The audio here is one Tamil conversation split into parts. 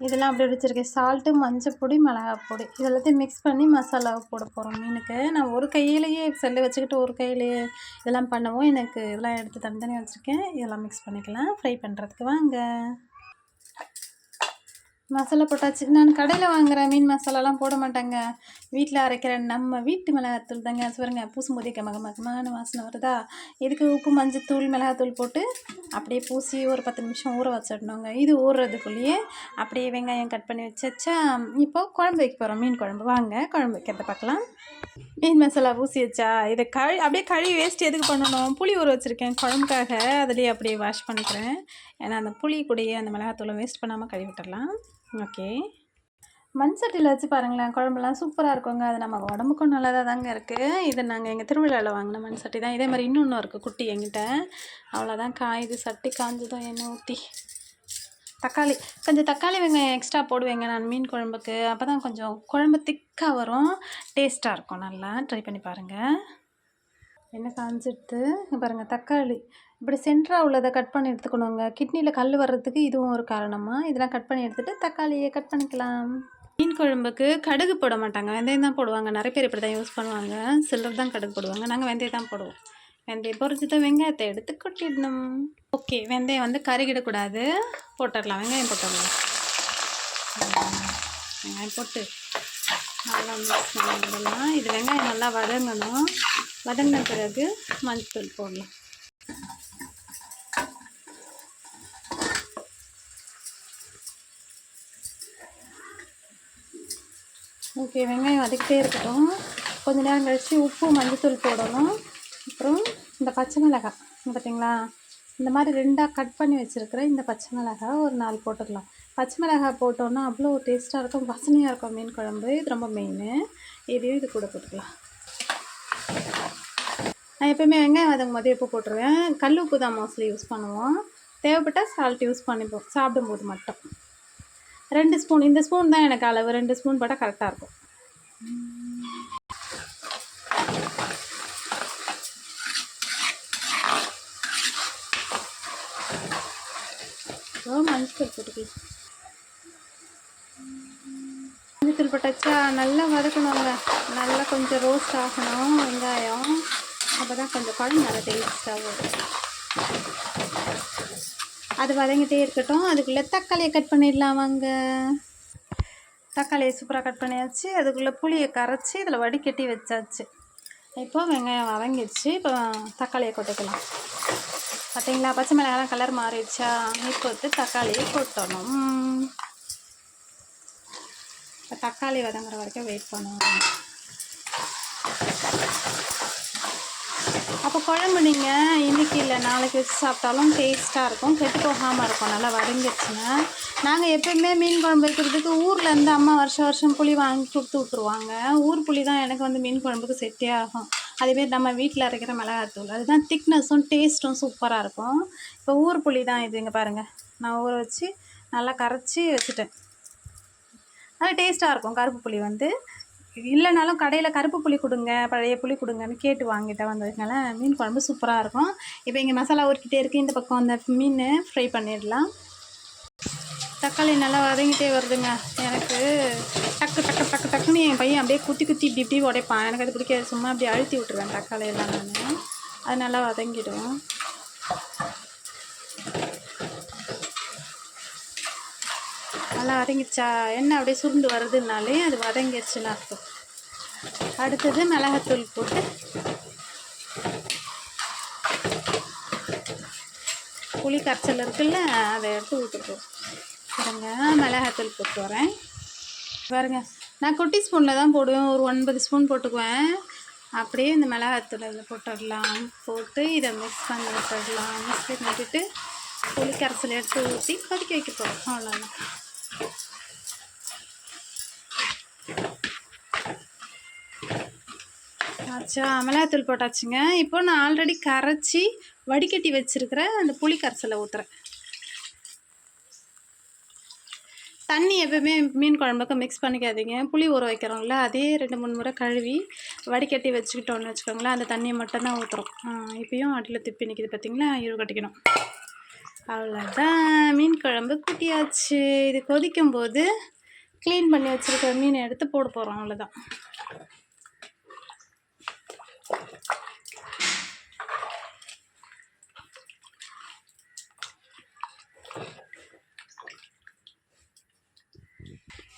இதெல்லாம் அப்படியே வச்சுருக்கேன். சால்ட்டு, மஞ்சள் பொடி, மிளகாய் பொடி இது எல்லாத்தையும் மிக்ஸ் பண்ணி மசாலாவை போட போகிறோம் மீனுக்கு. நான் ஒரு கையிலேயே செல்லை வச்சுக்கிட்டு ஒரு கையிலேயே இதெல்லாம் பண்ணவும் எனக்கு இதெல்லாம் எடுத்து தனித்தனியாக வச்சுருக்கேன். இதெல்லாம் மிக்ஸ் பண்ணிக்கலாம் ஃப்ரை பண்ணுறதுக்கு. வாங்க மசாலா போட்டாச்சு. நான் கடையில் வாங்குகிற மீன் மசாலாலாம் போட மாட்டேங்க. வீட்டில் அரைக்கிற நம்ம வீட்டு மிளகாத்தூள் தாங்க. பாருங்க பூசும்போதே கமகமகமான வாசனை வருதா. இதுக்கு உப்பு, மஞ்சத்தூள், மிளகாத்தூள் போட்டு அப்படியே பூசி ஒரு 10 நிமிஷம் ஊற வச்சிடணுங்க. இது ஊறுறதுக்குள்ளேயே அப்படியே வெங்காயம் கட் பண்ணி வச்சா இப்போது குழம்பு வைக்க போகிறோம். மீன் குழம்பு. வாங்க குழம்பு வைக்கிறத பார்க்கலாம். மீன் மசாலா பூசி வச்சா இதை அப்படியே கழுவி வேஸ்ட் எதுக்கு பண்ணணும். புளி ஊற வச்சுருக்கேன் குழம்புக்காக. அதுலேயே அப்படியே வாஷ் பண்ணிக்கிறேன். ஏன்னா அந்த புளி கூடயே அந்த மிளகாத்தூளை வேஸ்ட் பண்ணாமல் கழுவி விட்டுடலாம். ஓகே, மண் சட்டியில் வச்சு பாருங்களேன், குழம்புலாம் சூப்பராக இருக்குங்க. அது நம்ம உடம்புக்கும் நல்லதாக தாங்க இருக்குது. இது நாங்கள் எங்கள் திருவிழாவில் வாங்கின மண் சட்டி தான். இதே மாதிரி இன்னொன்று இருக்குது குட்டி எங்கிட்ட. அவ்வளோதான் காயுது. சட்டி காஞ்சதும் எண்ணெய் ஊற்றி கொஞ்சம் தக்காளி வெங்காயம் எக்ஸ்ட்ரா போடுவேங்க நான் மீன் குழம்புக்கு. அப்போ தான் கொஞ்சம் குழம்பு திக்காக வரும், டேஸ்ட்டாக இருக்கும். நல்லா ட்ரை பண்ணி பாருங்கள். எண்ணெய் காஞ்சிடுத்து. பாருங்கள் தக்காளி இப்படி சென்டராக உள்ளதை கட் பண்ணி எடுத்துக்கணுங்க. கிட்னியில் கல் வர்றதுக்கு இதுவும் ஒரு காரணமாக. இதெல்லாம் கட் பண்ணி எடுத்துகிட்டு தக்காளியை கட் பண்ணிக்கலாம். மீன் குழம்புக்கு கடுகு போட மாட்டாங்க, வெந்தயம் தான் போடுவாங்க. நிறைய பேர் இப்படி தான் யூஸ் பண்ணுவாங்க. சிலர் தான் கடுகு போடுவாங்க. நாங்கள் வெந்தயம் தான் போடுவோம். வெந்தயம் பொரிச்சுட்டு வெங்காயத்தை எடுத்து கொட்டிடணும். ஓகே, வெந்தயம் வந்து கருகிடக்கூடாது. போட்டுடலாம். வெங்காயம் போட்டுடலாம். வெங்காயம் போட்டு நல்லா மிக்ஸ் பண்ணிடலாம். இது வெங்காயம் நல்லா வதங்கணும். வதங்கின பிறகு மஞ்சள் போடலாம். ஓகே, வெங்காயம் வதக்கிட்டே இருக்கட்டும். கொஞ்ச நேரம் கழித்து உப்பு, மஞ்சத்தூள் போடணும். அப்புறம் இந்த பச்சை மிளகாய் பார்த்தீங்களா, இந்த மாதிரி 2ஆக கட் பண்ணி வச்சுருக்கிறேன். இந்த பச்சை மிளகாய் ஒரு 4 போட்டுக்கலாம். பச்சை மிளகாய் போட்டோன்னா அவ்வளோ டேஸ்ட்டாக இருக்கும், வாசனையாக இருக்கும் மீன் குழம்பு. இது ரொம்ப மெயின். இதையும் இது கூட போட்டுக்கலாம். நான் எப்போயுமே வெங்காயம் வதங்கும் போது உப்பு போட்டுருவேன். கல் உப்பு தான் மோஸ்ட்லி யூஸ் பண்ணுவோம். தேவைப்பட்டால் சால்ட் யூஸ் பண்ணிப்போம் சாப்பிடும்போது மட்டும். 2 ஸ்பூன், இந்த ஸ்பூன் தான் எனக்கு அளவு. 2 ஸ்பூன் போட்டால் கரெக்டாக இருக்கும். மஞ்சள் போட்டுக்கலாம். மஞ்சள் போட்டாச்சா நல்லா வதக்கணுங்க. நல்லா கொஞ்சம் ரோஸ்ட் ஆகணும் வெங்காயம். அப்போ தான் கொஞ்சம் குழம்பு நல்லா டேஸ்ட்டாக வரும். அது வதங்கிட்டே இருக்கட்டும். அதுக்குள்ளே தக்காளியை கட் பண்ணிடலாம். வாங்க, தக்காளியை சூப்பராக கட் பண்ணியாச்சு. அதுக்குள்ளே புளியை கரைச்சி இதில் வடிகட்டி வச்சாச்சு. இப்போ வெங்காயம் வதங்கிடுச்சு. இப்போ தக்காளியை கொட்டிக்கலாம். பார்த்தீங்களா, பச்சை மிளகாலாம் கலர் மாறிடுச்சா. இப்போ வந்து தக்காளியை கொட்டணும். இப்போ தக்காளி வதங்குற வரைக்கும் வெயிட் பண்ணுவோம். அப்போ குழம்பு நீங்கள் இன்றைக்கி இல்லை நாளைக்கு வச்சு சாப்பிட்டாலும் டேஸ்ட்டாக இருக்கும், கெட்டு போகாமல் இருக்கும். நல்லா வதங்கிடுச்சுன்னா. நாங்கள் எப்போயுமே மீன் குழம்பு வைக்கிறதுக்கு ஊர்லேருந்து அம்மா வருஷம் புளி வாங்கி கொடுத்து விட்ருவாங்க. ஊர் புளி தான் எனக்கு வந்து மீன் குழம்புக்கு செட்டே ஆகும். அதேமாரி நம்ம வீட்டில் அரைக்கிற மிளகாத்தூள் அதுதான் திக்னஸும் டேஸ்ட்டும் சூப்பராக இருக்கும். இப்போ ஊர் புளி தான் இது. இங்கே பாருங்கள், நான் ஊற வச்சு நல்லா கரைச்சி வச்சுட்டேன். நல்லா டேஸ்ட்டாக இருக்கும். கருப்பு புளி வந்து இல்லைனாலும் கடையில் கருப்பு புளி கொடுங்க, பழைய புளி கொடுங்கன்னு கேட்டு வாங்கிட்ட வந்ததுனால மீன் குழம்பு சூப்பராக இருக்கும். இப்போ இங்கே மசாலா ஊறிக்கிட்டே இருக்குது. இந்த பக்கம் அந்த மீன் ஃப்ரை பண்ணிடலாம். தக்காளி நல்லா வதங்கிட்டே வருதுங்க. எனக்கு டக்குன்னு என் பையன் அப்படியே குத்தி இப்படி உடைப்பான். எனக்கு அது பிடிக்காது. சும்மா அப்படி அழுத்தி விட்டுருவேன் தக்காளியெல்லாம். நான் அது நல்லா வதங்கிடும். நல்லா வதங்கிடுச்சா. எண்ணெய் அப்படியே சுருண்டு வருதுனாலே அது வதங்கிடுச்சுன்னு அர்த்தம். அடுத்தது மிளகாத்தூள் போட்டு புளி கரைச்சல் இருக்குல்ல, அதை எடுத்து ஊற்றிப்போம். பாருங்க, மிளகாத்தூள் போட்டு வரேன். பாருங்க, நான் குட்டி ஸ்பூனில் தான் போடுவேன். ஒரு 9 ஸ்பூன் போட்டுக்குவேன். அப்படியே இந்த மிளகாத்தூள் அதில் போட்டுடலாம். போட்டு இதை மிக்ஸ் பண்ணி விட்டுடலாம். மிக்ஸ் பண்ணி விட்டுட்டு புளி கரைச்சல் எடுத்து ஊற்றி கொதிக்க வைக்க போகிறோம். அவ்வளோதான். ஆச்சா, மிளகாத்தூள் போட்டாச்சுங்க. இப்போ நான் ஆல்ரெடி கரைச்சி வடிகட்டி வச்சுருக்கிற அந்த புளி கரைசலை ஊற்றுறேன். தண்ணி எப்போயுமே மீன் குழம்புக்கு மிக்ஸ் பண்ணிக்காதீங்க. புளி ஊற வைக்கிறோம்ல, அதே 2-3 முறை கழுவி வடிகட்டி வச்சுக்கிட்டோன்னு வச்சுக்கோங்களேன். அந்த தண்ணியை மட்டும்தான் ஊற்றுறோம். இப்போயும் அடியில் திப்பி நிற்கிது பார்த்தீங்களா, இரு கட்டிக்கணும். அவ்வளோதான், மீன் குழம்பு குட்டியாச்சு. இது கொதிக்கும் போது க்ளீன் பண்ணி வச்சுருக்க மீனை எடுத்து போட போகிறோம். அவ்வளோதான்.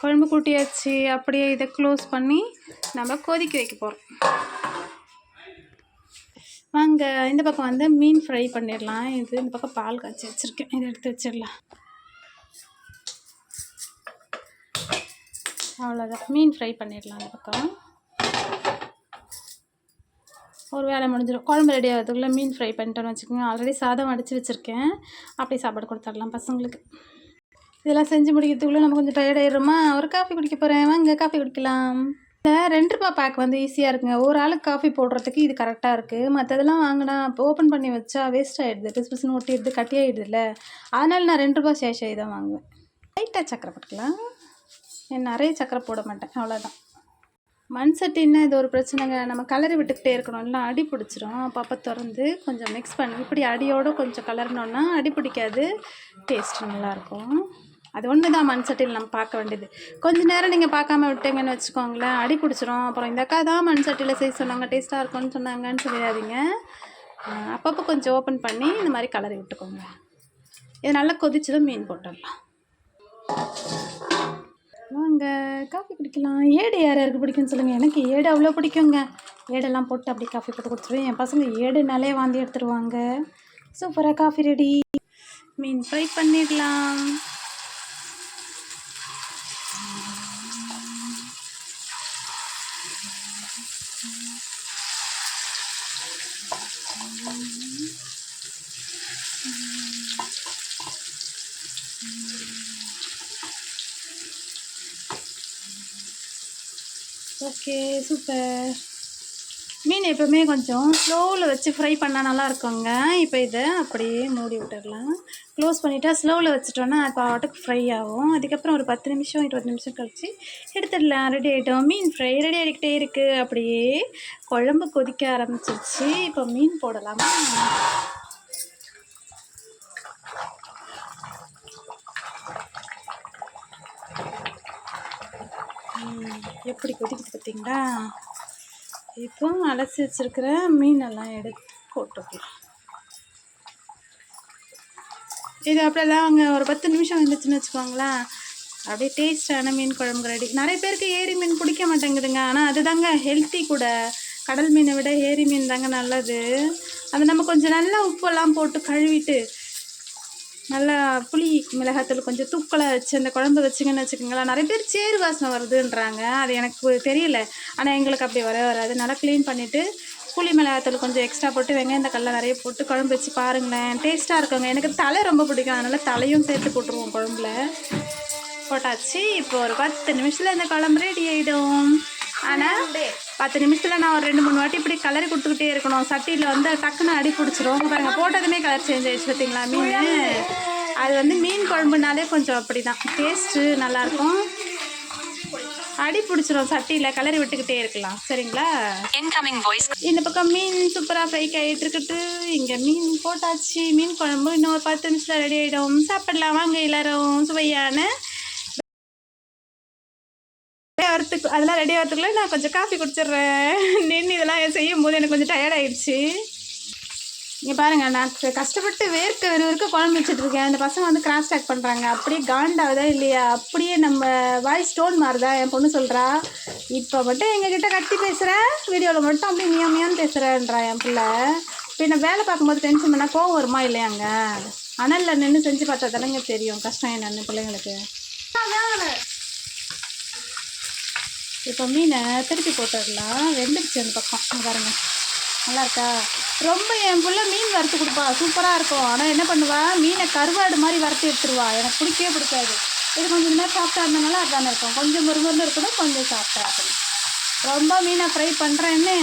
குழம்பு கூட்டியாச்சு. அப்படியே இதை க்ளோஸ் பண்ணி நம்ம கொதிக்க வைக்க போகிறோம். வாங்க, இந்த பக்கம் வந்து மீன் ஃப்ரை பண்ணிடலாம். இது இந்த பக்கம் பால் காய்ச்சி வச்சுருக்கேன், இதை எடுத்து வச்சிடலாம். அவ்வளோதான், மீன் ஃப்ரை பண்ணிடலாம். இந்த பக்கம் ஒரு வேலை முடிஞ்சிடும். குழம்பு ரெடி ஆகிறதுக்குள்ளே மீன் ஃப்ரை பண்ணிட்டோன்னு வச்சுக்கோங்க. ஆல்ரெடி சாதம் அடித்து வச்சுருக்கேன், அப்படியே சாப்பாடு கொடுத்துடலாம் பசங்களுக்கு. இதெல்லாம் செஞ்சு முடிக்கிறதுக்குள்ளே நம்ம கொஞ்சம் டயர்ட் ஆயிடுறோமா. ஒரு காஃபி குடிக்க போகிறேன், வாங்க காஃபி குடிக்கலாம். இந்த 2 ரூபா பேக் வந்து ஈஸியாக இருக்குங்க. ஒரு ஆளுக்கு காஃபி போடுறதுக்கு இது கரெக்டாக இருக்குது. மற்றதெல்லாம் வாங்கினா இப்போ ஓப்பன் பண்ணி வச்சா வேஸ்ட் ஆகிடுது, பிசு பிசுன்னு ஒட்டிடுது, கட்டி ஆகிடுதுல்ல. அதனால் நான் 2 ரூபா சேஷை தான் வாங்குவேன். லைட்டாக சக்கரை போட்டுக்கலாம், நிறைய சக்கரை போட மாட்டேன், அவ்வளோதான். மண் சட்டின்னா இது ஒரு பிரச்சனைங்க. நம்ம கலரி விட்டுக்கிட்டே இருக்கணும், இல்லை அடி பிடிச்சிரும். அப்பப்போ திறந்து கொஞ்சம் மிக்ஸ் பண்ணி இப்படி அடியோடு கொஞ்சம் கலர்னோன்னா அடி பிடிக்காது, டேஸ்ட்டு நல்லாயிருக்கும். அது ஒன்று தான் மண் சட்டியில் நம்ம பார்க்க வேண்டியது. கொஞ்சம் நேரம் நீங்கள் பார்க்காம விட்டீங்கன்னு வச்சுக்கோங்களேன், அடி பிடிச்சிரும். அப்புறம் இந்த அக்கா தான் மண் சட்டியில் செய்ய சொன்னாங்க, டேஸ்ட்டாக இருக்கும்னு சொன்னாங்கன்னு சொல்லிடாதீங்க. அப்பப்போ கொஞ்சம் ஓப்பன் பண்ணி இந்த மாதிரி கலரி விட்டுக்கோங்க. இது நல்லா கொதிச்சதும் மீன் போட்டுடலாம். வாங்க காஃபி குடிக்கலாம். ஏடு யார் யாருக்கு பிடிக்குன்னு சொல்லுங்கள். எனக்கு ஏடு அவ்வளோ பிடிக்குங்க. ஏடெல்லாம் போட்டு அப்படி காஃபி போட்டு கொடுத்துருவேன். என் பசங்க ஏடுனாலே வாந்தி எடுத்துருவாங்க. சூப்பராக காஃபி ரெடி. மீன் ஃப்ரை பண்ணிடலாம். Okay, super. மீன் எப்போவுமே கொஞ்சம் ஸ்லோவில் வச்சு ஃப்ரை பண்ணால் நல்லா இருக்குங்க. இப்போ இதை அப்படியே மூடி விட்டுடலாம். க்ளோஸ் பண்ணிவிட்டா ஸ்லோவில் வச்சுட்டோன்னா அது பாட்டுக்கு ஃப்ரை ஆகும். அதுக்கப்புறம் ஒரு 10 நிமிஷம் 20 நிமிஷம் கழிச்சு எடுத்துடலாம். ரெடி ஆகிட்டோம். மீன் ஃப்ரை ரெடி ஆகிக்கிட்டே இருக்குது. அப்படியே குழம்பு கொதிக்க ஆரம்பிச்சிருச்சு. இப்போ மீன் போடலாமா? எப்படி கொதிக்குது பார்த்தீங்களா? இப்போ அலசி வச்சுருக்கிற மீனெல்லாம் எடுத்து போட்டுக்கலாம். இது அப்படியெல்லாம் அங்கே ஒரு 10 நிமிஷம் வந்துச்சுன்னு வச்சுக்கோங்களேன், அப்படியே டேஸ்டான மீன் குழம்பு ரெடி. நிறைய பேருக்கு ஏரி மீன் பிடிக்க மாட்டேங்குதுங்க. ஆனால் அது தாங்க ஹெல்த்தி கூட. கடல் மீனை விட ஏரி மீன் தாங்க நல்லது. அதை நம்ம கொஞ்சம் நல்லா உப்பெல்லாம் போட்டு கழுவிட்டு நல்லா புளி மிளகாத்தூள் கொஞ்சம் தூக்கலாக வச்சு அந்த குழம்பு வச்சிங்கன்னு வச்சுக்கோங்களேன். நிறைய பேர் சேறு வாசனை வருதுன்றாங்க, அது எனக்கு தெரியல. ஆனால் எங்களுக்கு அப்படி வராது. நல்லா க்ளீன் பண்ணிவிட்டு புளி மிளகாத்தூள் கொஞ்சம் எக்ஸ்ட்ரா போட்டு வெங்காயம் தக்காளிலாம் நிறைய போட்டு குழம்பு வச்சு பாருங்களேன், டேஸ்ட்டாக இருக்குங்க. எனக்கு தலை ரொம்ப பிடிக்கும், அதனால் தலையும் சேர்த்து போட்டுருவோம் குழம்புல. போட்டாச்சு. இப்போ ஒரு 10 நிமிஷத்தில் இந்த குழம்பு ரெடி ஆகிடும். ஆனால் 10 நிமிஷத்தில் நான் ஒரு 2-3 வாட்டி இப்படி கலரி கொடுத்துக்கிட்டே இருக்கணும். சட்டியில் வந்து டக்குன்னு அடி பிடிச்சிரும். பாருங்கள், போட்டதுமே கலர் சேஞ்ச் ஆகிடுச்சு பார்த்தீங்களா மீன். அது வந்து மீன் குழம்புனாலே கொஞ்சம் அப்படி தான் டேஸ்ட்டு நல்லாயிருக்கும். அடி பிடிச்சிரும் சட்டியில், கலரி விட்டுக்கிட்டே இருக்கலாம். சரிங்களா? இந்த பக்கம் மீன் சூப்பராக ஃப்ரை ஆகிட்டு இருக்கட்டு. இங்கே மீன் போட்டாச்சு. மீன் குழம்பு இன்னும் ஒரு 10 நிமிஷத்தில் ரெடி ஆகிடும். சாப்பிடலாம் வாங்க எல்லோரும். சுவையான அதெல்லாம் ரெடி ஆகிறதுக்குள்ளே நான் கொஞ்சம் காஃபி குடிச்சிட்றேன். நின்று இதெல்லாம் செய்யும் போது எனக்கு கொஞ்சம் டயர்ட் ஆகிடுச்சு. இங்கே பாருங்கள், நான் கஷ்டப்பட்டு வேர்க்க குழம்பு வச்சுட்ருக்கேன். அந்த பசங்க வந்து கிராஸ் டாக் பண்ணுறாங்க. அப்படியே காண்டாவதா இல்லையா? அப்படியே நம்ம வாய்ஸ் ஸ்டோன் மாறுதா? என் பொண்ணு சொல்கிறா, இப்போ மட்டும் எங்ககிட்ட கட்டி பேசுகிறேன், வீடியோவில் மட்டும் அப்படியே மியாமியான்னு பேசுகிறேன்றா என் பிள்ளை. இப்போ நான் வேலை பார்க்கும்போது டென்ஷன் பண்ணால் கோவம் வருமா இல்லையாங்க? அனலில் நின்று செஞ்சு பார்த்தா தானேங்க தெரியும் கஷ்டம் என்னன்னு பிள்ளைங்களுக்கு. இப்போ மீனை திருப்பி போட்டுடலாம். வெந்துடுச்சு அந்த பக்கம். பாருங்கள், நல்லா இருக்கா? ரொம்ப என் பிள்ளை மீன் வறுத்து கொடுப்பா, சூப்பராக இருக்கும். ஆனால் என்ன பண்ணுவா, மீனை கருவாடு மாதிரி வறுத்து எடுத்துருவா. எனக்கு பிடிக்கவே பிடிக்காது. இது கொஞ்சம் நேரம் சாஃப்டாக இருந்தனால அதுதானே இருக்கும். கொஞ்சம் முருங்கன்னு இருக்கணும், கொஞ்சம் சாஃப்டாக இருக்கணும். ரொம்ப மீனை ஃப்ரை பண்ணுறேன்னு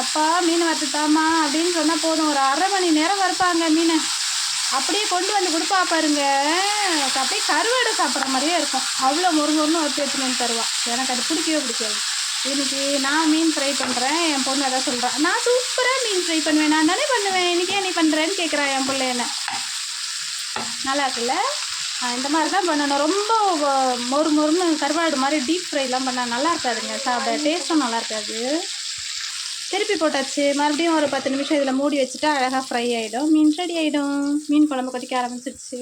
அப்பா மீன் வறுத்துட்டாமா அப்படின்னு சொன்னால் போதும், ஒரு 1/2 மணி நேரம் வறுப்பாங்க மீனை. அப்படியே கொண்டு வந்து கொடுப்பா பாருங்க, அப்படியே கருவாடு சாப்பிட்ற மாதிரியே இருக்கும். அவ்வளோ முருங்கன்னு வறுத்து எடுத்துன்னு வந்து தருவா. எனக்கு அது பிடிக்கவே பிடிக்காது. இன்றைக்கி நான் மீன் ஃப்ரை பண்ணுறேன். என் பொண்ணு எதாவது சொல்கிறேன், நான் சூப்பராக மீன் ஃப்ரை பண்ணுவேன், நான் தானே பண்ணுவேன், இன்றைக்கி ஏன் நீ பண்ணுறேன்னு கேட்குறா என் பிள்ளை என்ன. நல்லா இருக்குல்ல? இந்த மாதிரி தான் பண்ணணும். ரொம்ப மொறு மொறுன்னு கருவாடு மாதிரி டீப் ஃப்ரைலாம் பண்ணால் நல்லா இருக்காதுங்க, சாப்பிட டேஸ்ட்டும் நல்லா இருக்காது. திருப்பி போட்டாச்சு. மறுபடியும் ஒரு 10 நிமிஷம் இதில் மூடி வச்சுட்டா அழகாக ஃப்ரை ஆகிடும். மீன் ரெடி ஆகிடும். மீன் குழம்பு கொதிக்க ஆரம்பிச்சிருச்சு.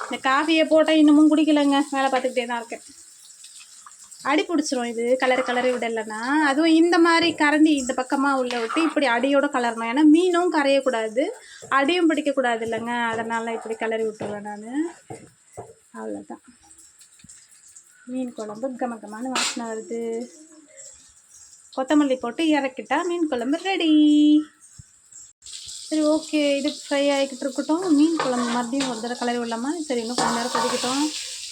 இந்த காஃபியை போட்டால் இன்னமும் குடிக்கலைங்க, வேலை பார்த்துக்கிட்டே தான் இருக்கேன். அடி பிடிச்சிரும் இது கலரி விடலைன்னா. அதுவும் இந்த மாதிரி கரண்டி இந்த பக்கமாக உள்ள விட்டு இப்படி அடியோடு கலரணும். ஏன்னா மீனும் கரையக்கூடாது, அடியும் பிடிக்கக்கூடாது இல்லைங்க, அதனால் இப்படி கிளறி விட்டுருவேன் நான். அவ்வளோதான். மீன் குழம்பு கமகமான வாசனை வருது. கொத்தமல்லி போட்டு இறக்கிட்டா மீன் குழம்பு ரெடி. சரி, ஓகே, இது ஃப்ரை ஆகிக்கிட்டு இருக்கட்டும். மீன் குழம்பு மறுபடியும் ஒரு தடவை கலரி விடலாமா? சரி, இன்னும் கொஞ்சம் நேரம் கொதிக்கட்டும்.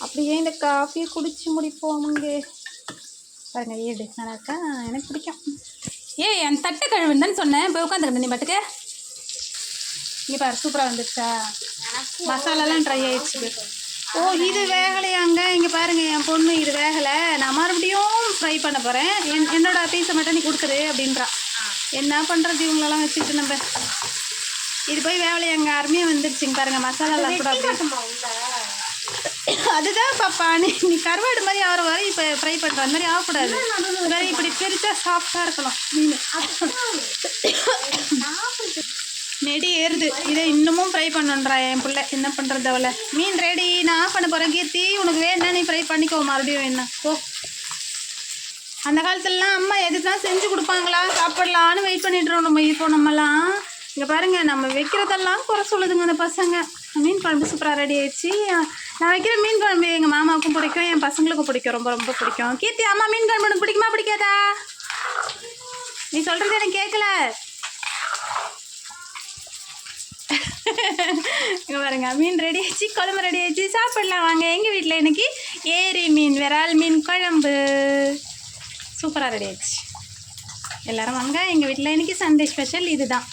அப்படியே இந்த காஃபியை குடிச்சு முடிப்போம். இங்கே பாருங்க, ஏடு நல்லா இருக்கா? எனக்கு பிடிக்கும். என் தட்டை கழுவுன்னு சொன்னேன், போய் உட்காந்துக்கிட்ட நீ பாட்டுக்கு. இங்கே பாரு, சூப்பராக வந்துடுச்சா? மசாலாலாம் ட்ரை ஆகிடுச்சு. ஓ, இது வேகலையாங்க? இங்கே பாருங்கள், என் பொண்ணு இது வேகலை, நான் மறுபடியும் ஃப்ரை பண்ண போகிறேன், என்னோட பீஸை மட்டும் நீ கொடுத்துரு அப்படின்றா. என்ன பண்ணுறது இவங்களெல்லாம் வச்சுக்கிட்டு நம்ம. இது போய் வேகலையாங்க, அருமையாக வந்துடுச்சுங்க பாருங்கள், மசாலாலாம் கூட. அதுதான் பாப்பா, நீ கருவாடு மாதிரி ஆகிற வரை இப்போ ஃப்ரை பண்ணுற அந்த மாதிரி ஆகக்கூடாது. வேறு இப்படி பிரித்தா சாஃப்டாக இருக்கலாம் மீன். நெடி ஏறுது, இதை இன்னமும் ஃப்ரை பண்ணுன்றா என் பிள்ளை. என்ன பண்ணுறது அவளை? மீன் ரெடி, நான் ஆஃப் பண்ண போகிறேன். கீர்த்தி, உனக்கு வேணா நீ ஃப்ரை பண்ணிக்கோ, மறுபடியும் வேணா ஓ. அந்த காலத்துலலாம் அம்மா எதுதான் செஞ்சு கொடுப்பாங்களா, சாப்பிடலான்னு வெயிட் பண்ணிட்டுருவோம் நம்ம. இப்போ நம்மலாம் இங்கே பாருங்கள், நம்ம வைக்கிறதெல்லாம் குறை சொல்லுதுங்க அந்த பசங்க. மீன் குழம்பு சூப்பராக ரெடி ஆயிடுச்சு. நான் வைக்கிற மீன் குழம்பு எங்கள் மாமாவுக்கும் பிடிக்கும், என் பசங்களுக்கும் பிடிக்கும், ரொம்ப ரொம்ப பிடிக்கும். கீர்த்தி, அம்மா மீன் குழம்பு உனக்கு பிடிக்குமா பிடிக்காதா? நீ சொல்கிறது எனக்கு கேட்கல. இங்கே பாருங்க, மீன் ரெடி ஆயிடுச்சு, குழம்பு ரெடி ஆயிடுச்சு, சாப்பிடலாம் வாங்க. எங்கள் வீட்டில் இன்னைக்கு ஏரி மீன், விரால் மீன் குழம்பு சூப்பராக ரெடி ஆயிடுச்சு. எல்லோரும் வாங்க, எங்கள் வீட்டில் இன்னைக்கு சண்டே ஸ்பெஷல் இதுதான்.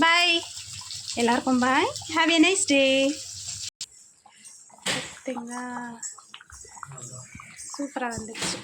பாய் எல்லாருக்கும், பாய், ஹாவ் எ நைஸ் டே. பார்த்தீங்களா, சூப்பராக வந்துடுச்சு.